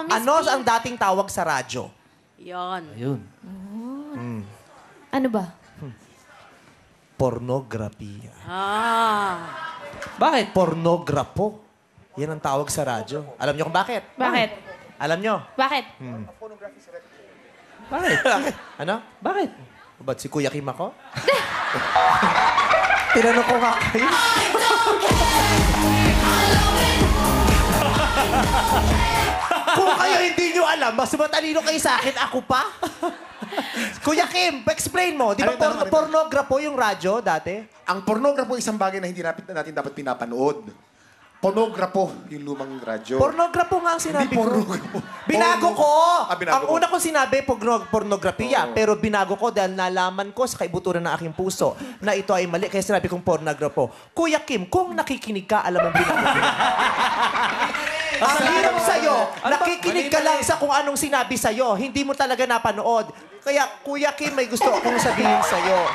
Ano ang dating tawag sa radyo? Yon. Ayun. Ano ba? Pornografiya. Bakit? Pornograpo. Yan ang tawag sa radyo. Alam niyo kung bakit? Bakit? Alam niyo? Bakit? Bakit? Ano? Bakit? Ba't si Kuya Kim ako? Tinanong ko nga kayo. Kung kayo hindi nyo alam, mas matalino kayo sa akin, ako pa? Kuya Kim, explain mo. Di ba pornograpo yung radyo dati? Ang pornograpo isang bagay na hindi natin dapat pinapanood. Pornograpo, yung lumang radyo. Pornograpo nga ang sinabi Hindi ko. pornograpo. Binago ko! Binago Ang mo. una kong sinabi, pornografiya. Pero binago ko dahil nalaman ko sa kaibuturan ng aking puso na ito ay mali. Kaya sinabi kong pornograpo. Kuya Kim, kung nakikinig ka, alam mo binago ko. Ang hirap sa'yo, nakikinig ka lang sa kung anong sinabi sa'yo. Hindi mo talaga napanood. Kaya, Kuya Kim, may gusto akong sabihin sa'yo.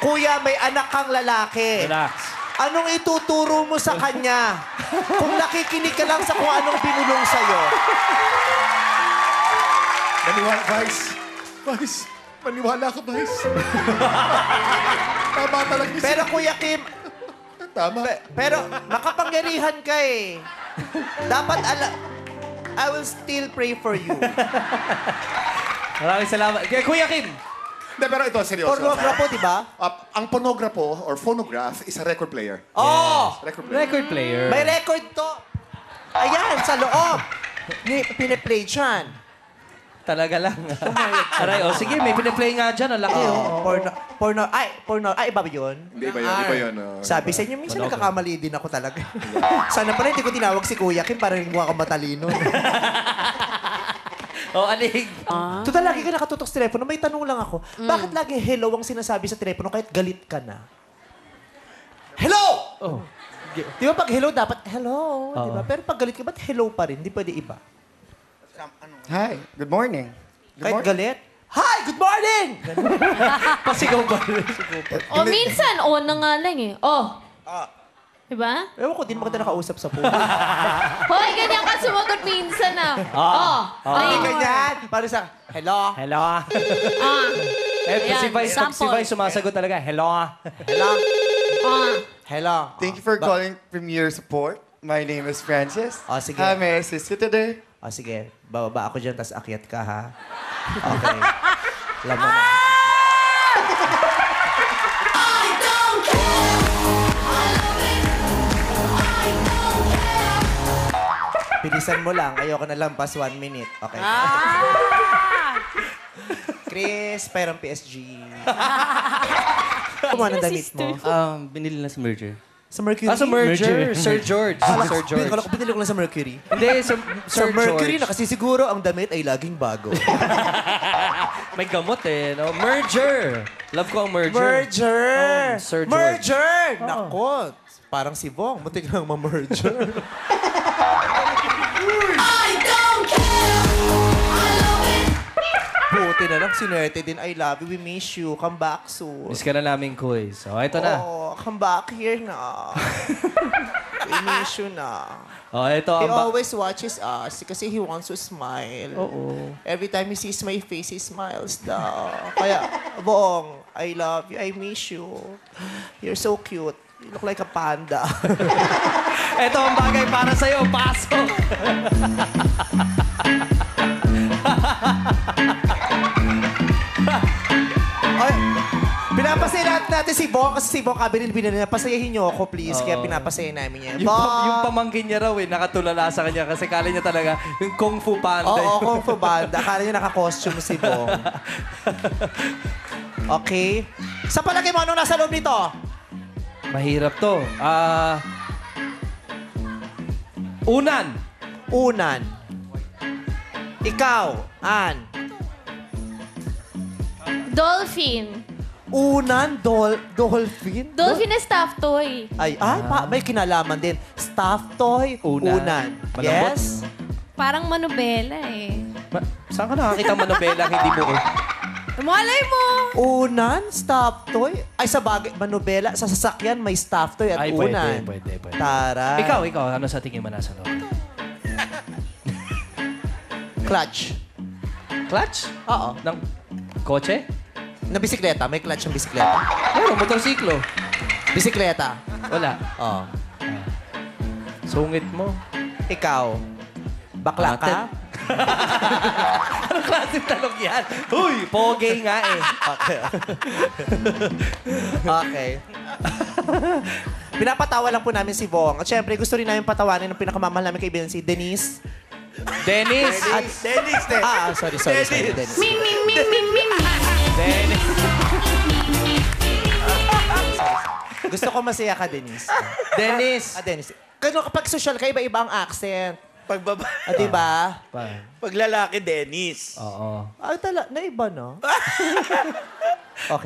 Kuya, may anak kang lalaki. Relax. Anong ituturo mo sa kanya? Kung nakikinig ka lang sa kung anong binulong sa'yo. Maniwala, Vice. Vice, maniwala ka, Vice. Tama talaga niya. Pero Kuya Kim, Tama. pero makapangyarihan ka eh. Dapat I will still pray for you. Maraming salamat. Kuya Kim! Hindi, pero ito, seryoso. Pornograpo, di ba? Ang pornograpo or phonograph is a record player. Oh! Record player. Record player. May record to. Ayan, sa loob. Piniplay dyan. Talaga lang. Aray, sige, may pinaplay nga dyan. Ang laki, Iba ba yun? Hindi ba yun? Iba yun. Sabi sa inyo, minsan nagkakamali din ako talaga. Sana pala hindi ko tinawag si Kuya Kim para rin mukha kang matalino. Alig. Total, lagi ka nakatutok sa telepono. May tanong lang ako. Bakit lagi hello ang sinasabi sa telepono kahit galit ka na? Hello! Oh. Di ba pag hello, dapat hello. Di ba? Pero pag galit ka, ba't hello pa rin? Di pwede iba. Hi, good morning. Kahit galit, hi, good morning! Pasigaw ba? O, minsan, na nga lang eh. Diba? Ewan ko, di naman kita nakausap sa phone. Hoy, ganyan ka sumagot minsan ah. Hindi ganyan. Parang sa, hello. Hello. Si Vice sumasagot talaga. Hello. Hello. Hello. Thank you for calling Premier Support. My name is Francis. Sige. How may I assist you today? Sige, bababa ako dyan, tas akyat ka, ha? Okay. Alam mo na. Bilisan mo lang. Ayoko na lampas 1 minute. Okay. Chris, perang PSG. Kumuha ng damit mo. Binili na sa merger. Sa Mercury? Sa merger. Sir George. Sir George. Kala ko binili ko lang sa Mercury. Hindi, Sa Sir Mercury George. na kasi siguro ang damit ay laging bago. May gamot eh, no? Merger. Love ko ang merger. Merger! Sir George. Merger! Nako, parang si Bong. Muntik nang ma-merger. Buti na lang, sinerte din. I love you. We miss you. Come back soon. Miss ka na namin, Koy. So, ito na. Oh, come back here na. We miss you na. Ito He ang... always watches us kasi he wants to smile. Oo. Every time he sees my face, he smiles daw. Kaya, Bong, I love you. I miss you. You're so cute. You look like a panda. Ito ang bagay para sa'yo. Pasok! Ay, pinapasaya natin si Bong kasi si Bong kabinin niya. Pasayahin niyo ako, please. Kaya pinapasaya namin yan. Yung pamangkin niya raw nakatulala sa kanya kasi kala niya talaga yung Kung Fu Panda. Oo, Kung Fu Panda. Akala niya naka-costume si Bong. Okay. Sa palagay mo, anong nasa loob nito? Mahirap to. Unan. Unan. Ikaw, Ann. Dolphin. Unan, dolphin? Dolphin na stuffed toy. May kinalaman din. Stuffed toy, unan. Malambot? Yes? Parang manobela eh. Saan ka nakakita ng manobela hindi mo? Malay mo! Unan, stuffed toy? Ay, sa bagay, manobela, sa sasakyan may stuffed toy at Ay, unan. pwede. Taray. Ikaw, ano sa tingin mo nasa loob? Clutch. Clutch? Oo. Ng kotse? Na bisikleta. May clutch ng bisikleta. Meron, motorsiklo. Bisikleta. Wala. Oo. Sungit mo. Ikaw. Bakla ka? Ate. Anong klaseng tanong yan? Uy, pogi nga eh. Okay. Okay. Pinapatawa lang po namin si Vong. At syempre, gusto rin namin patawanin ng pinakamamahal namin kaibigan si Denise. Dennis. Sorry. Dennis. Ming, ming, ming, ming, ming. Dennis. Gusto ko masaya ka, Denise. Dennis. Dennis. Kano kapag social ka, iba-iba ang accent. Pagbaba. Diba? Paglalaki, Dennis. Oo. Ay, naiba, no? Okay.